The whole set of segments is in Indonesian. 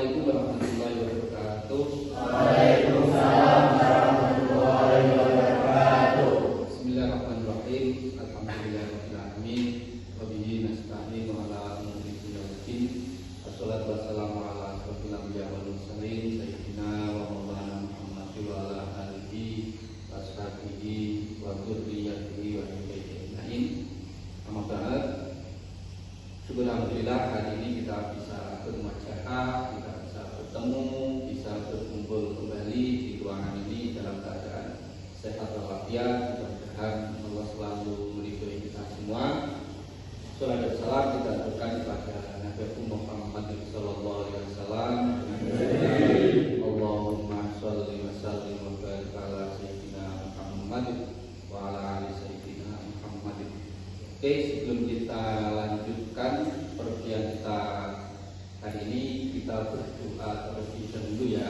Assalamualaikum warahmatullahi wabarakatuh. Waalaikumsalam warahmatullahi wabarakatuh. Bismillahirrahmanirrahim. Alhamdulillahirabbil alamin. Wa bihi nasta'in ala umuri dunya. Wassalatu wassalamu ala asyrofil anbiya'i wal mursalin sayyidina wa maulana Muhammad wa ala alihi wa sahbihi wa dzurriyyatihi wa ajma'in. Amma ba'd. Alhamdulillah hari ini kita bisa bermuajahah, kita bisa bertemu, bisa berkumpul kembali di ruangan ini dalam keadaan sehat walafiat. Mudah-mudahan Allah selalu meridhoi kita semua. Salam dan salam kita aturkan kepada Nabi Muhammad sallallahu alaihi wasallam. Allahumma shalli wa sallim wa barik ala sayyidina Muhammad wa ala ali sayyidina Muhammad. Oke, sebelum kita lanjutkan pergian kita hari ini, kita berdoa terlebih dahulu ya.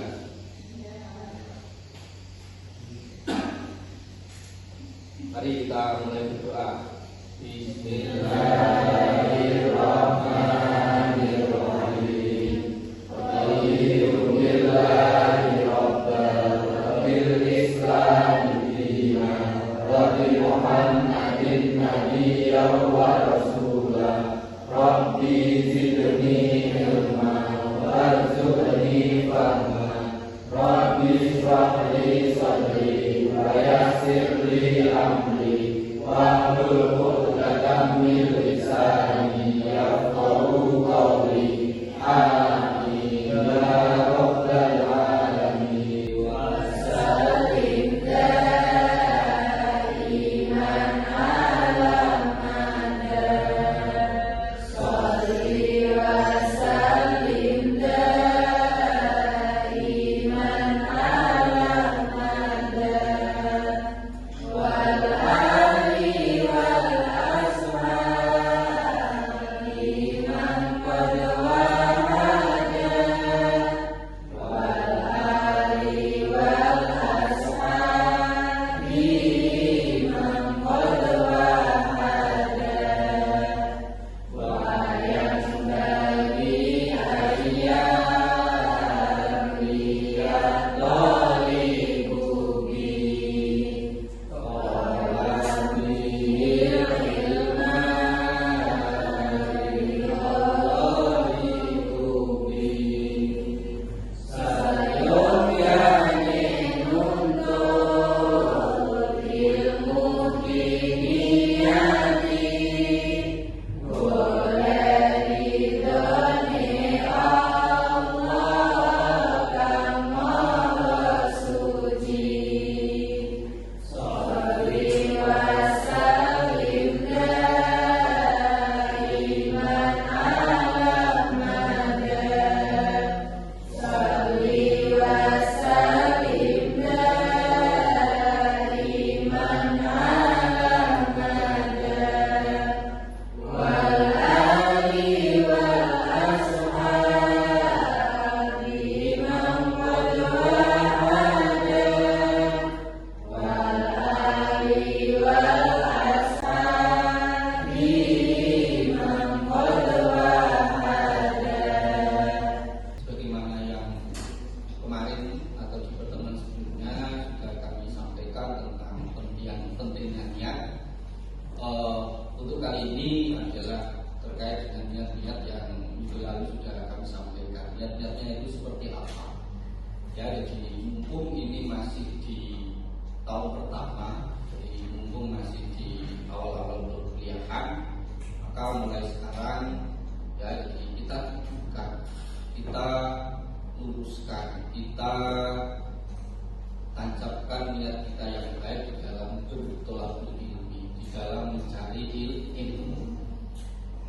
Mari kita mulai berdoa. Bismillahirrahmanirrahim. Alhamdulillahi rabbil alamin. Rabbi Muhammadin nabiyyan wa rasulah. Rabbi zidni ilma warzuqni fahma. Rabbi shrah li sadri wa yassir li amri wahlul 'uqdatam min lisani yafqahu qawli. Amin ya rabbal alamin. Wassalim daiman ala mada. Shalli wa sallim daiman ala mada. Wal ali wal ashabi man qad wahada. Wal ali wal ashabi man qad wahada. Wa yanbaghi ayyami at-talibu bi talabihil ilma yaliku bi. Sayom yani nuntut ilmu diniyati. Boleh ridhoni Allah kan maha suci. Shalli wa sallim daiman ala mada. Shalli wa sallim daiman ala mada. Wal ali wal ashabi man qad wahada. Wal ali wal ashabi man qad wahada. Sebagaimana yang kemarin atau di pertemuan sebelumnya sudah kami sampaikan tentang pentingnya niat. Untuk kali ini adalah terkait dengan niat-niat yang minggu lalu sudah kami sampaikan. Niat-niatnya itu seperti apa? Ya, jadi mumpung ini masih di tahun pertama, jadi mumpung masih di awal-awal perkuliahan, maka mulai sekarang ya, jadi kita tunjukkan, kita luruskan, kita tancapkan niat kita yang baik di dalam bertolakul ilmi, di dalam mencari ilmu.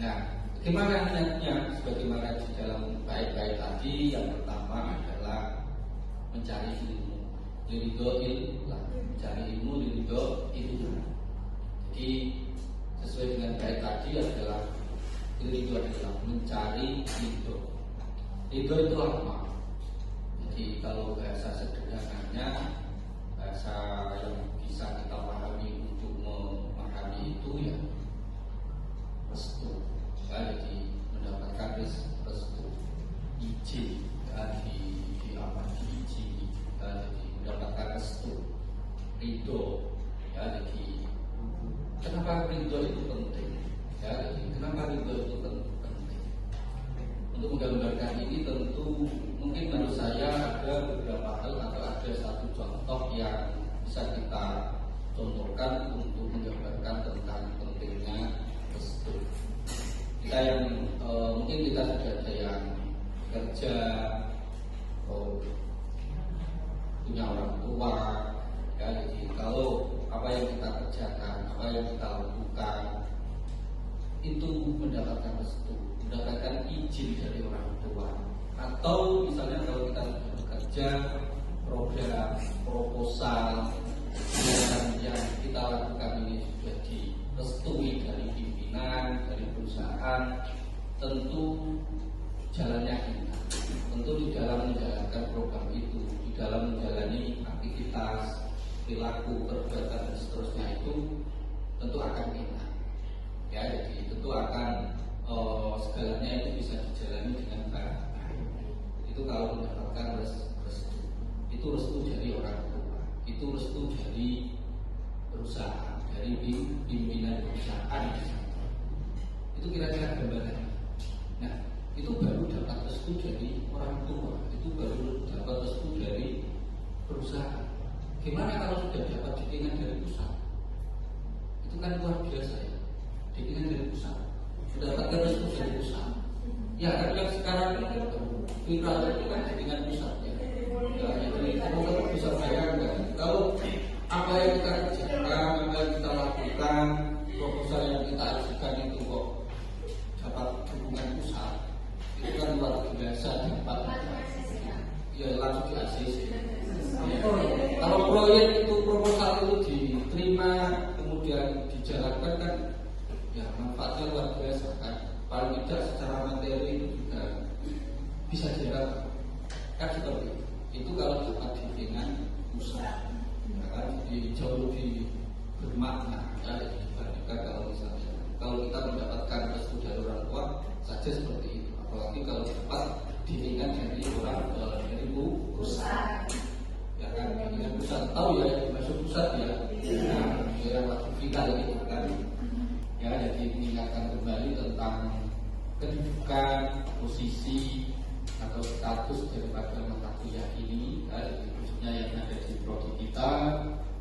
Nah, bagaimana niatnya? Sebagaimana di dalam baik-baik tadi, yang pertama adalah mencari ilmu, mencari ilmu, ilmu. Jadi sesuai dengan baik tadi adalah itu adalah mencari ridho. Ridho itu apa? Jadi kalau bahasa sederhananya, bahasa yang bisa kita pahami untuk memahami itu ya restu. Ya, jadi mendapatkan restu, izin, ya, ridho. Ya, jadi kenapa ridho itu penting? Ya, jadi kenapa ridho itu penting? Untuk menggambarkan ini tentu mungkin menurut saya ada beberapa hal atau ada satu contoh yang bisa kita contohkan untuk menggambarkan tentang pentingnya restu. Kita yang mungkin kita sudah ada yang kerja, punya orang tua, ya, jadi kalau apa yang kita kerjakan, apa yang kita lakukan itu mendapatkan restu, mendapatkan izin dari orang tua. Atau misalnya kalau kita sudah bekerja, program, proposal yang kita lakukan ini sudah direstui dari pimpinan, dari perusahaan, tentu jalannya enak. Tentu di dalam menjalankan program itu, di dalam menjalani aktivitas, perilaku, perbuatan dan seterusnya itu tentu akan enak. Ya, jadi tentu akan segalanya itu bisa dijalani dengan baik. Itu kalau mendapatkan restu. Itu restu dari orang tua, itu restu dari perusahaan, dari pimpinan perusahaan. Itu kira-kira gambarannya. Nah, itu baru dapat restu dari orang tua, itu baru dapat restu dari perusahaan. Gimana kalau sudah dapat dukungan dari pusat? Itu kan luar biasa ya. Dukungan dari pusat, sudah dapatkan restu dari pusat. Ya, kan yang sekarang ini viral itu kan dukungan pusat ya. Ya, jadi teman-teman bisa bayangkan kalau apa yang kita kerjakan, apa yang kita lakukan, proposal yang kita ajukan itu kok dapat dukungan pusat, itu kan luar biasa dapat. Ya, langsung di ACC. Ya. Kalau proyek itu proposal itu diterima kemudian dijalankan kan, ya manfaatnya luar biasa kan. Paling tidak secara materi itu juga bisa diharapkan. Kan seperti itu. Itu kalau dapat dengan usaha, ya kan, jadi jauh lebih bermakna. Ya, dibandingkan kalau misalnya kalau kita mendapatkan restu dari orang tua saja seperti itu. Apalagi kalau dapat dengan dari orang dari usaha. Ya kan, dengan pusat tahu ya, masuk pusat ya, nah, yang waktu vital gitu kan. Ya, jadi mengingatkan kembali tentang kedudukan, posisi atau status daripada mata kuliah ini, ya, khususnya yang ada di prodi kita,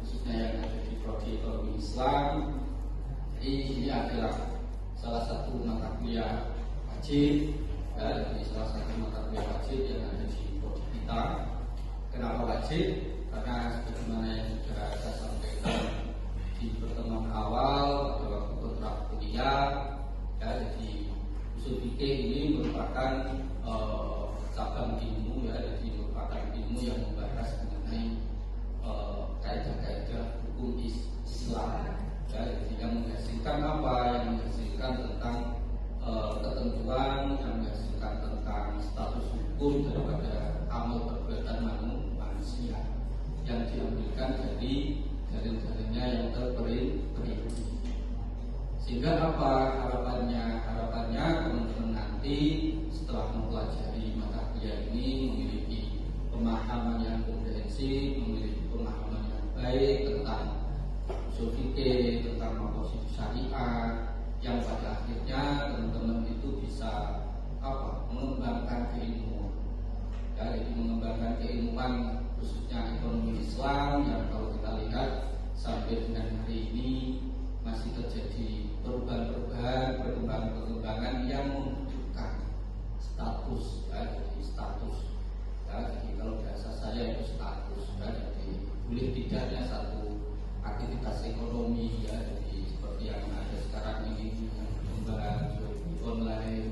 khususnya yang ada di prodi ekonomi Islam. Ini adalah salah satu mata kuliah wajib, ya, jadi salah satu mata kuliah wajib yang ada di prodi kita. Kenapa wajib? Karena sebagaimana yang sudah saya sampaikan di pertemuan awal pada waktu kontrak kuliah, ya, jadi usul fikih ini merupakan cabang ilmu, ya, jadi merupakan ilmu yang membahas mengenai kaidah-kaidah hukum Islam, ya, jadi yang menghasilkan apa? Yang menghasilkan tentang ketentuan, yang menghasilkan tentang status hukum daripada amal perbuatan manusia yang diambilkan dari dalil-dalilnya yang terperinci. Sehingga apa harapannya? Harapannya teman-teman nanti setelah mempelajari mata kuliah ini memiliki pemahaman yang komprehensif, memiliki pemahaman yang baik tentang usul fikih, tentang maqasid syariah, yang pada akhirnya teman-teman itu bisa mengembangkan keilmuan. Ya, jadi mengembangkan keilmuan khususnya ekonomi Islam yang kalau kita lihat sampai dengan hari ini masih terjadi perubahan-perubahan, perkembangan-perkembangan yang membutuhkan status, ya, jadi status, ya, jadi kalau bahasa saya itu status, ya, jadi boleh tidaknya satu aktivitas ekonomi, ya, jadi seperti yang ada sekarang ini yang berkembang online,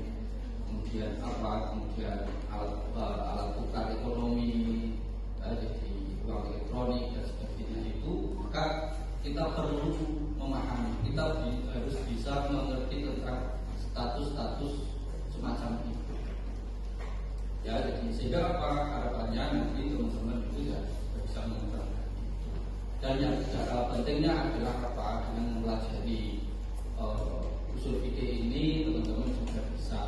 kemudian alat tukar ekonomi, ya, jadi uang elektronik dan sebagainya itu, maka kita perlu memahami, kita harus bisa mengerti tentang status-status semacam itu. Ya, jadi sehingga apa harapannya nanti teman-teman itu ya bisa mengembangkan itu. Dan yang pentingnya adalah apa? Dengan mempelajari usul fikih ini, teman-teman juga bisa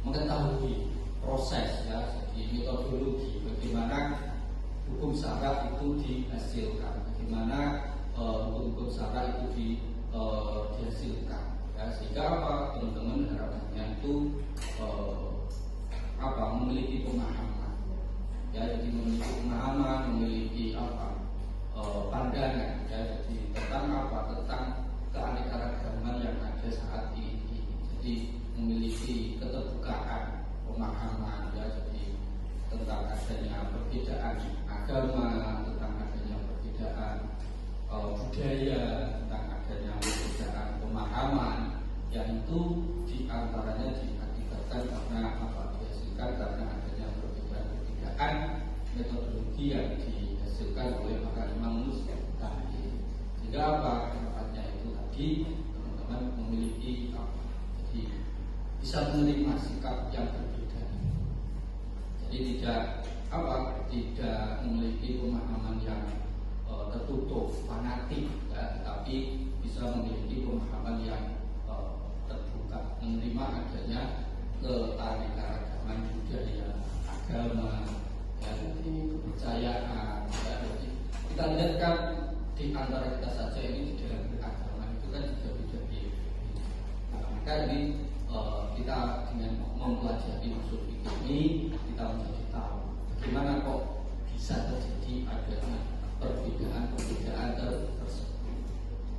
mengetahui proses, ya, jadi metodologi bagaimana hukum syara itu dihasilkan, bagaimana hukum syara itu dihasilkan. Ya, sehingga apa, teman-teman harapannya itu memiliki pemahaman, ya, jadi memiliki pemahaman, memiliki pandangan, ya, jadi tentang keanekaragaman yang ada saat ini. Jadi memiliki keterbukaan pemahaman, ya, jadi tentang adanya perbedaan agama, tentang adanya perbedaan budaya, tentang adanya perbedaan pemahaman, yang itu diantaranya diakibatkan karena dihasilkan karena adanya perbedaan metodologi yang dihasilkan oleh para imam tadi. Sehingga tempatnya itu tadi teman-teman memiliki jadi bisa menerima sikap yang berbeda. Jadi tidak memiliki pemahaman yang tertutup, fanatik, ya, tetapi bisa memiliki pemahaman yang terbuka, menerima adanya keanekaragaman budaya, agama, ya, jadi kepercayaan. Ya, jadi kita lihat kan di antara kita saja ini di dalam beragama itu kan juga beda-beda. Maka ini kita dengan mempelajari usul fikih ini kita menjadi tahu bagaimana kok bisa terjadi adanya perbedaan tersebut.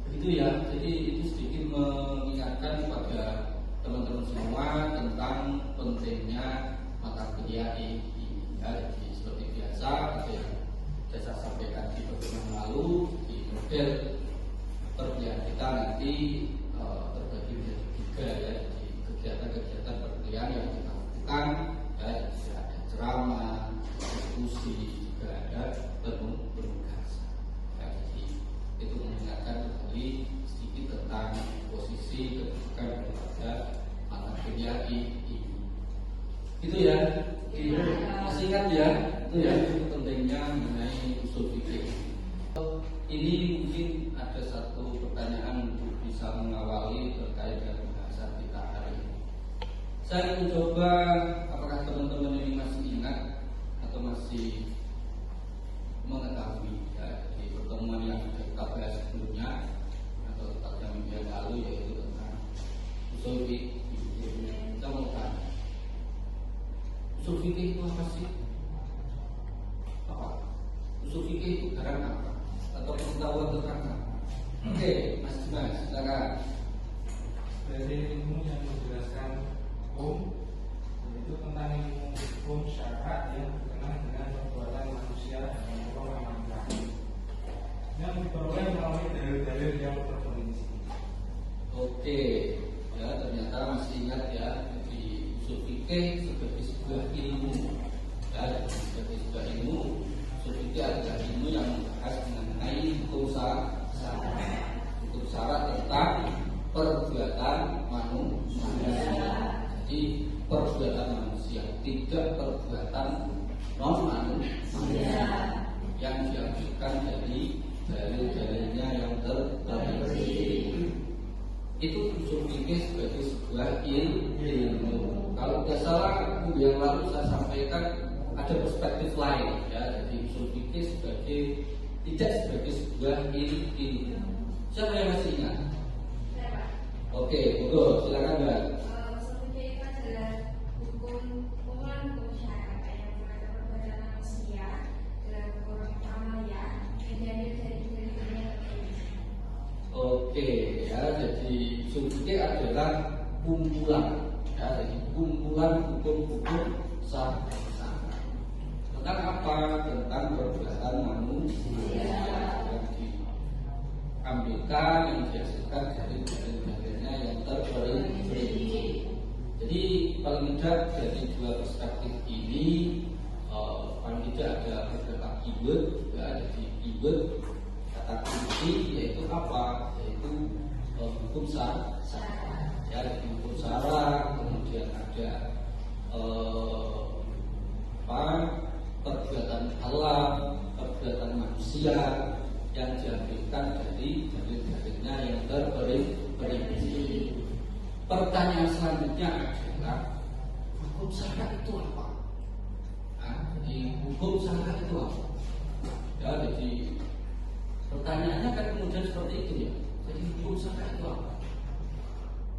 Begitu ya. Jadi itu sedikit mengingatkan kepada teman-teman semua tentang pentingnya mata kuliah ini. Ya, jadi seperti biasa saya sampaikan di pertemuan lalu, di model perkuliahan kita nanti terbagi menjadi 3, ya. Jadi kegiatan-kegiatan perkuliahan yang kita lakukan, ya, jadi ada ceramah, diskusi, juga ada penugasan. Ya, jadi itu mengingatkan kembali sedikit tentang posisi kedudukan daripada mata kuliah ini. Itu ya. Masih ingat ya, itu ya, itu pentingnya mengenai usul fikih. Ini mungkin ada satu pertanyaan untuk bisa mengawali terkait dengan pembahasan kita hari ini. Saya mencoba, apakah teman-teman ini masih ingat atau masih mengetahui, ya, di pertemuan yang sudah kita bahas sebelumnya atau tepatnya minggu yang lalu, yaitu tentang usul fikih. Kita mau tanya, usul fikih itu apa sih? Usul fikih itu barang apa? Atau pengetahuan tentang apa? Oke, Mas Dimas, silakan. Dari ilmu yang menjelaskan hukum, yaitu tentang ilmu hukum syariat yang berkenaan dengan perbuatan manusia dan amanah yang diperoleh melalui dalil-dalil yang terperinci. Oke, ya, ternyata masih ingat ya, di usul fikih sebagai sebuah ilmu, ya, sebagai sebuah ilmu. Usul fikih adalah ilmu yang membahas mengenai hukum syarat tentang perbuatan manusia. Jadi perbuatan manusia, tidak perbuatan non manusia yang diambilkan dari dalil-dalilnya yang terperinci. Itu usul fikih sebagai sebuah ilmu. Kalau tidak salah minggu yang lalu saya sampaikan ada perspektif lain, ya. Jadi usul fikih tidak sebagai sebuah ilmu. Siapa yang masih ingat? Oke, silakan Mbak. Usul fikih itu adalah hukum syariat yang mengatur perbuatan manusia dalam hukum amalia dan dari dalilnya terperinci. Oke, ya, jadi usul fikih adalah kumpulan, ya, jadi kumpulan hukum-hukum syariat. Tentang apa? Tentang perbuatan manusia yang diambilkan, yang dihasilkan dari dalil-dalilnya yang terperinci. Jadi paling tidak dari dua perspektif ini, paling tidak ada beberapa keyword, ya. Jadi keyword kata kunci yaitu apa? Yaitu hukum syarat, ya, jadi hukum syarat, kemudian ada perbuatan alam, perbuatan manusia yang diambilkan dari dalil-dalilnya yang terperinci. Pertanyaan selanjutnya adalah hukum syarat itu apa? Jadi hukum syarat itu apa? Ya, jadi pertanyaannya kan kemudian seperti itu ya. Jadi hukum syara itu apa?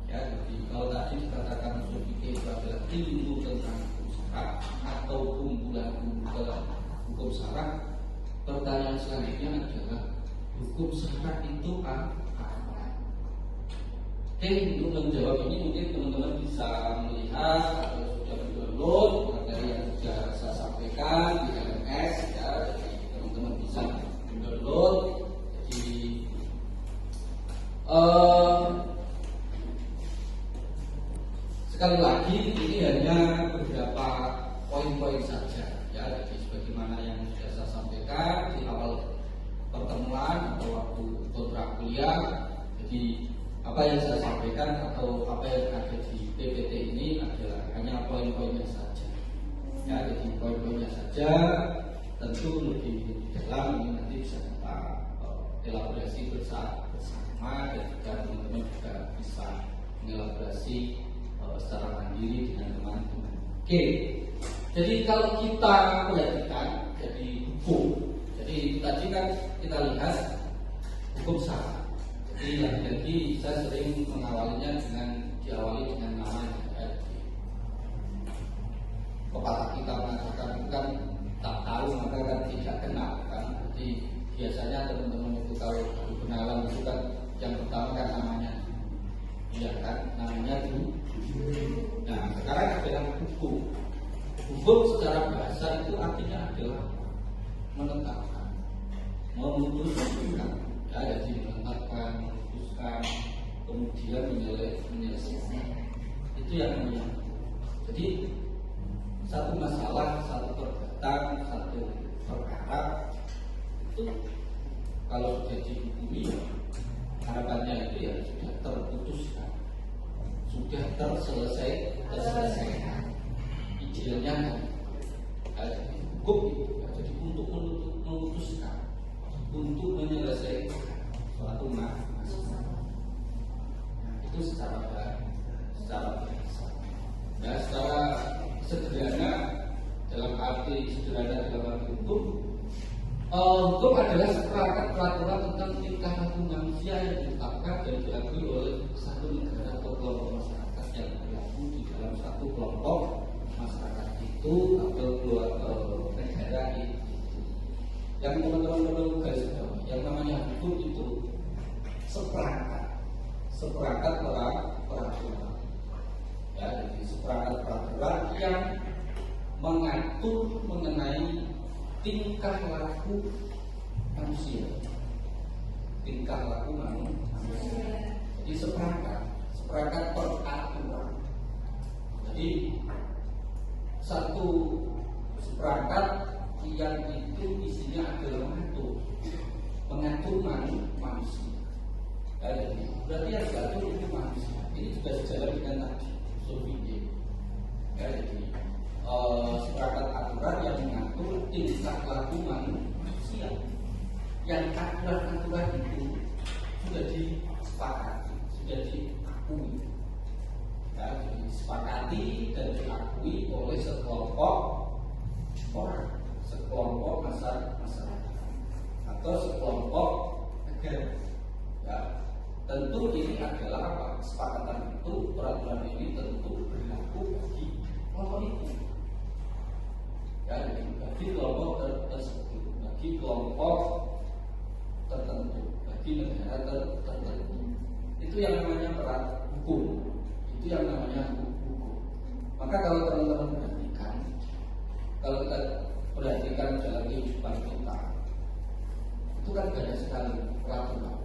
Ya, jadi kalau tadi dikatakan usul fikih itu adalah ilmu tentang hukum syara atau kumpulan hukum syara, pertanyaan selanjutnya adalah hukum syara itu apa? Oke, untuk menjawab ini mungkin teman-teman bisa melihat atau sudah mendownload materi yang sudah saya sampaikan di LMS ya, jadi teman-teman bisa mendownload. Jadi sekali lagi ini hanya beberapa poin-poin saja ya, jadi sebagaimana yang sudah saya sampaikan di awal pertemuan atau waktu kontrak kuliah. Jadi apa yang saya sampaikan atau apa yang ada di PPT ini adalah hanya poin-poinnya saja ya, jadi poin-poinnya saja. Tentu lebih dalam ini nanti bisa kita elaborasi bersama dan juga teman-teman juga bisa mengelaborasi secara mandiri dengan teman-teman. Oke, jadi kalau kita perhatikan jadi hukum, jadi tadi kan kita lihat hukum syara. Jadi lagi-lagi saya sering mengawalinya diawali dengan nama ya. Pepatah kita mengatakan bukan tak tahu maka kan tidak kenal kan. Jadi biasanya teman-teman itu kalau kenalan itu kan yang pertama kan namanya, iya kan, namanya dulu. Nah sekarang adalah hukum. Hukum secara bahasa itu artinya adalah menetapkan, memutuskan. Ya, jadi menetapkan, memutuskan, kemudian menyelesaikan. Itu yang namanya. Jadi satu masalah, satu perdebatan, satu perkara itu kalau sudah dihukumi, harapannya itu ya sudah terputuskan, sudah terselesaikan. Idealnya kan, ya, jadi hukum itu ya, jadi untuk memutuskan, untuk menyelesaikan suatu masalah. Itu secara bahasa. Ya, secara sederhana dalam arti hukum, hukum adalah seperangkat peraturan tentang tingkah laku manusia yang ditetapkan dan diakui oleh satu negara atau kelompok masyarakat yang berlaku di dalam satu kelompok masyarakat itu atau negara itu. Yang teman-teman perlu garis bawahi, yang namanya hukum itu seperangkat peraturan. Ya, jadi seperangkat peraturan yang mengatur mengenai tingkah laku manusia. Tingkah laku manusia. Jadi seperangkat peraturan. Jadi satu seperangkat yang itu isinya adalah mengatur manusia. Ya, jadi berarti yang diatur itu manusia. Ini juga sejalan dengan tadi usul fikih. Ya, jadi seperangkat aturan yang mengatur tingkah laku manusia. Yang aturan-aturan itu sudah disepakati, sudah diakui. Ya, jadi disepakati dan diakui oleh sekelompok orang, sekelompok masyarakat atau sekelompok negara. Ya, tentu ini adalah apa? Kesepakatan itu, peraturan ini tentu berlaku bagi kelompok itu. Ya, bagi kelompok tersebut, bagi kelompok tertentu, bagi negara tertentu. Itu yang namanya hukum. Itu yang namanya hukum. Maka kalau teman-teman perhatikan, kalau kita perhatikan dalam kehidupan kita, itu kan banyak sekali peraturan.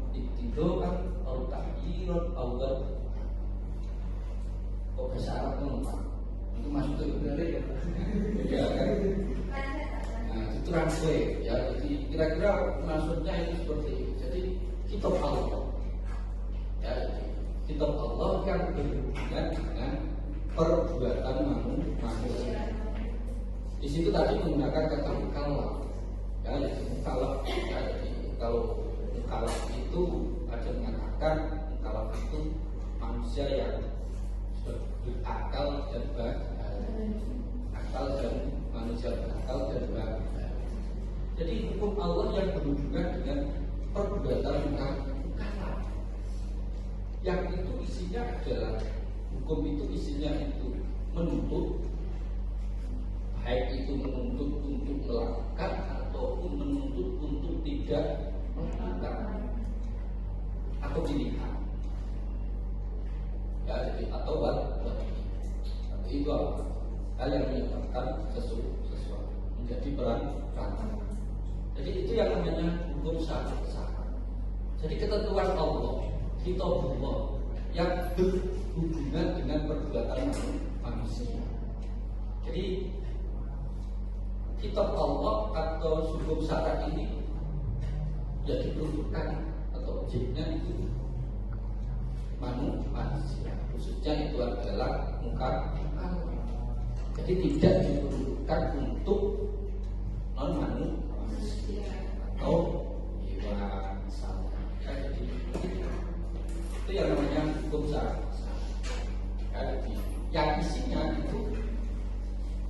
Ibtidoan atau tahyiran atau bahasa Arab lengkap. Itu masuk ke Indonesia ya kan? Nah, itu translate ya. Jadi kira-kira maksudnya itu seperti itu. Jadi kitab Allah. Ya, kitab Allah yang berhubungan dengan perbuatan manusia. Di situ tadi menggunakan kata mukallaf. Ya, jadi mukallaf. Ya, jadi kalau mukallaf itu ada mengatakan mukallaf itu manusia yang sudah berakal dan akal dan manusia berakal dan berakal. Jadi hukum Allah yang berhubungan dengan perbuatan mukallaf. Yang itu isinya adalah hukum itu isinya itu menuntut, baik itu menuntut untuk melakukan ataupun menuntut untuk tidak melakukan atau pilihan. Ya, jadi atau itu apa? Hal yang menyebabkan sesuatu menjadi berantakan. Jadi itu yang namanya hukum syara. Jadi ketentuan Allah, kitabullah yang berhubungan dengan perbuatan manusia. Jadi kitab Allah atau hukum syara ini ya diperuntukkan atau objeknya itu manusia, khususnya itu adalah mukallaf. Jadi tidak diperuntukkan untuk non manusia atau hewan misalnya. Jadi itu yang namanya hukum syara. Yang isinya itu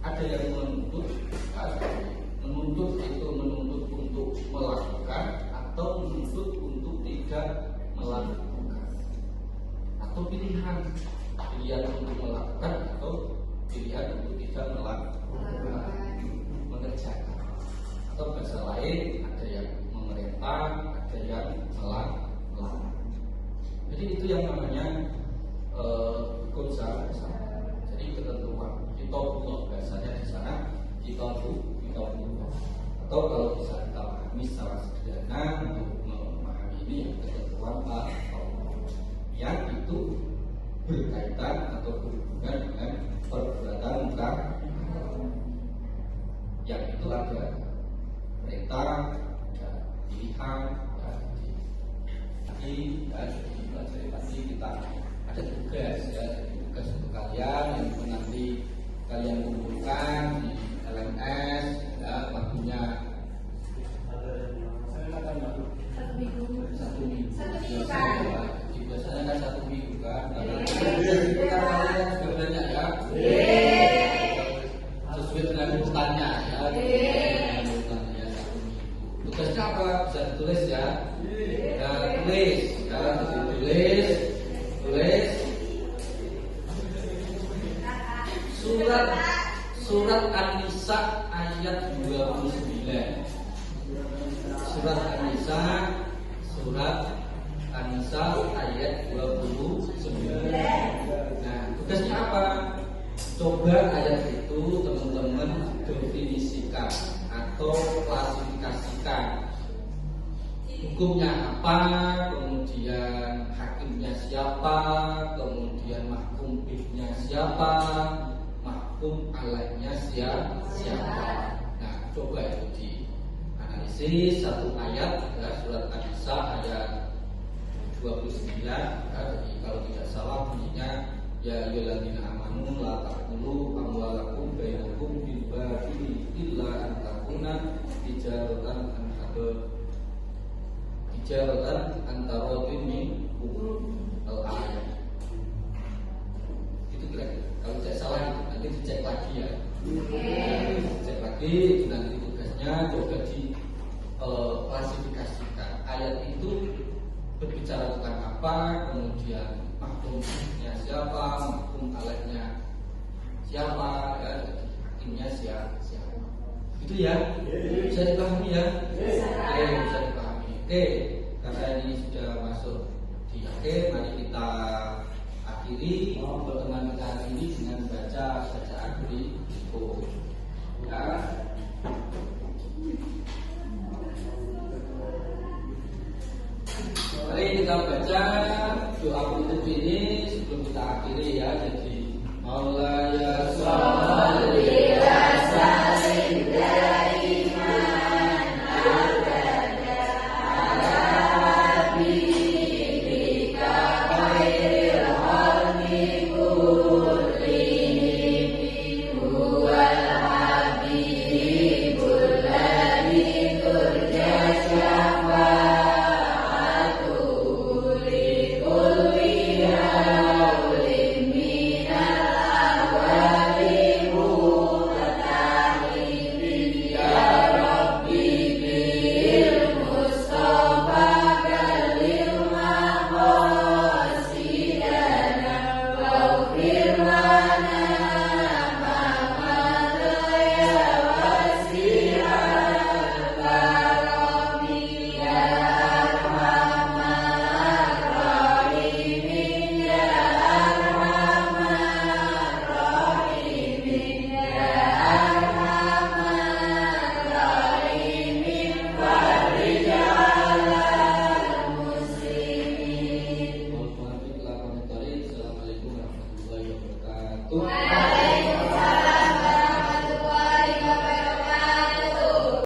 ada yang menuntut itu menuntut untuk melakukan atau menuntut untuk tidak melakukan atau pilihan untuk melakukan atau pilihan untuk tidak melakukan, mengerjakan, atau bahasa lain ada yang memerintah, ada yang melarang. Jadi itu yang namanya hukum syara. Jadi ketentuan kitabullah, bahasanya di sana kitabullah. Atau kalau bisa kita pahami secara sederhana untuk memahami ini ketentuan Allah yang itu berkaitan atau berhubungan dengan perbuatan mukallaf. Yang itu ada perintah, ada pilihan, jadi kita ada tugas ya, tugas untuk kalian yang nanti kalian kumpulkan di LMS ya, waktunya satu minggu biasanya kan 1 minggu kan. Kita kalian juga banyak ya. Sesuai dengan urutannya ya. Tugasnya apa? Bisa ditulis ya. Ya tulis ya, tulis surat An-Nisa ayat 29. Surat An-Nisa ayat 29. Nah, tugasnya apa? Coba ayat itu teman-teman definisikan atau klasifikasikan. Hukumnya apa, kemudian hakimnya siapa, kemudian mahkum bihnya siapa, mahkum alaihnya siapa. Nah, coba itu dianalisis satu ayat ya, surat An-Nisa ayat 29 ya, jadi kalau tidak salah bunyinya ya ayyuhalladzina amanu la taqulu amwalakum bainakum bil batili illa an takuna tijaratan antara minkum al-ayat. Itu kira-kira kalau tidak salah itu nanti dicek lagi ya. Dicek lagi itu nanti tugasnya coba di klasifikasikan ayat itu berbicara tentang apa, kemudian mahkumnya siapa, mahkum alaihnya siapa, ya, hakimnya siapa. Itu ya, bisa dipahami ya? Bisa dipahami. Oke, karena ini sudah masuk di akhir, mari kita akhiri pertemuan kita hari ini dengan baca bacaan berikut. Ya. Mari kita baca doa penutup ini sebelum kita akhiri ya. Jadi Maula